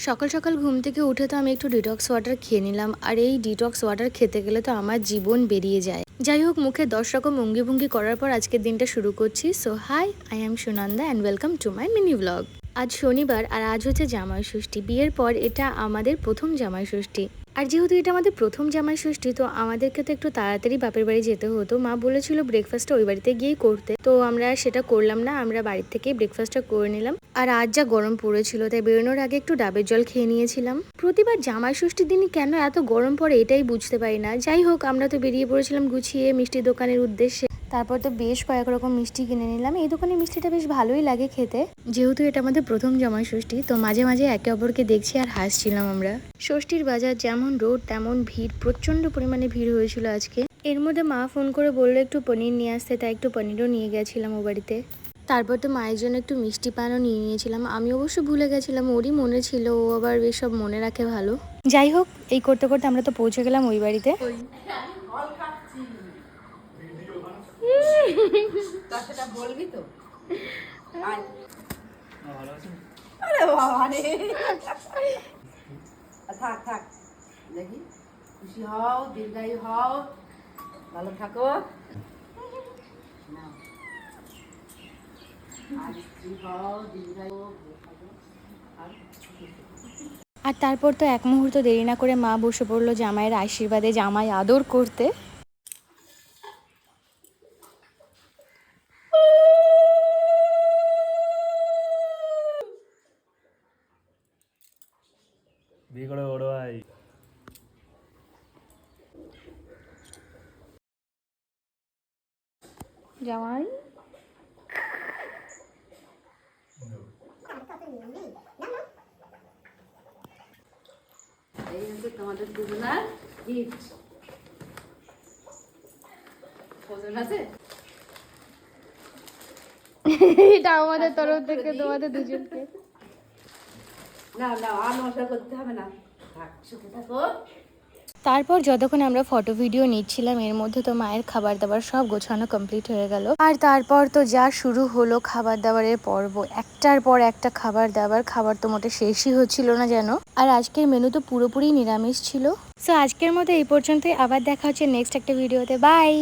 সকাল সকাল ঘুম থেকে উঠে তো আমি একটু ডিটক্স ওয়াটার খেয়ে নিলাম। আর এই ডিটক্স ওয়াটার খেতে গেলে তো আমার জীবন বেরিয়ে যায়। যাই হোক, মুখে 10 রকম অঙ্গি ভঙ্গি করার পর আজকের দিনটা শুরু করছি। So hi, I am Sunanda and welcome to my mini blog. আজ শনিবার আর আজ হচ্ছে জামাই ষষ্ঠী। বিয়ের পর এটা আমাদের প্রথম জামাই ষষ্ঠী। আর যেহেতু এটা আমাদের প্রথম জামাই ষষ্ঠী, তো আমাদেরকে তো একটু তাড়াতাড়ি বাপের বাড়ি যেতে হতো। মা বলেছিল ব্রেকফাস্টটা ওই বাড়িতে গিয়েই করতে, তো আমরা সেটা করলাম না, আমরা বাড়ির থেকেই ব্রেকফাস্টটা করে নিলাম। আর আজ যা গরম পড়েছিল, তাই বেরোনোর আগে একটু ডাবের জল খেয়ে নিয়েছিলাম। প্রতিবার জামাই ষষ্ঠীর দিনই কেন এত গরম পড়ে এটাই বুঝতে পারি না। যাই হোক, আমরা তো বেরিয়ে পড়েছিলাম গুছিয়ে মিষ্টি দোকানের উদ্দেশ্যে। তারপর তো বেশ কয়েক রকম মিষ্টি কিনে নিলাম। এই দোকানের মিষ্টিটা বেশ ভালোই লাগে খেতে। যেহেতু এটা আমাদের প্রথম জামাই ষষ্ঠী, তো মাঝে মাঝে একে অপরকে দেখছি আর হাসছিলাম আমরা। ষষ্ঠীর বাজার যেমন রোড তেমন ভিড়, প্রচন্ড পরিমাণে ভিড় হয়েছিল আজকে। এর মধ্যে মা ফোন করে বললো একটু পনির নিয়ে আসতে, তাই একটু পনিরও নিয়ে গেছিলাম ও বাড়িতে। তারপর তো মায়ের জন্য একটু মিষ্টি পানও নিয়ে নিয়েছিলাম। আমি অবশ্য ভুলে গেছিলাম, ওরই মনে ছিল, ও আবার এসব মনে রাখে ভালো। যাই হোক, এই করতে করতে আমরা তো পৌঁছে গেলাম ওই বাড়িতে। বলবি তো? আরে বাবা রে, থাক থাক, দেখি খুশি হও, দীর্ঘায়ু হও, ভালো থাকো। আর তারপর তো এক মুহূর্ত দেরি না করে মা বসে পড়লো জামাইয়ের আশীর্বাদে, জামাই আদর করতে। বিয়ে করে বড় ভাই। জামাই এই হচ্ছে তোমাদের দুজনার গিফট। ওজন আছে? এটা আমাদের তরফ থেকে তোমাদের দুজনকে। না না, আর মশা করতে হবে না, থাক সুখে থাকো। তারপর যতক্ষণ আমরা ফটো ভিডিও নিচ্ছিলাম, এর মধ্যে তো মায়ের খাবার দাবার সব গোছানো কমপ্লিট হয়ে গেল। আর তারপর তো যা শুরু হলো খাবার দাবারের পর্ব, একটার পর একটা খাবার তো মোটে শেষই হচ্ছিল না যেন। আর আজকের মেনু তো পুরোপুরি নিরামিষ ছিল। সো আজকের মতো এই পর্যন্তই, আবার দেখা হচ্ছে নেক্সট একটা ভিডিওতে। বাই।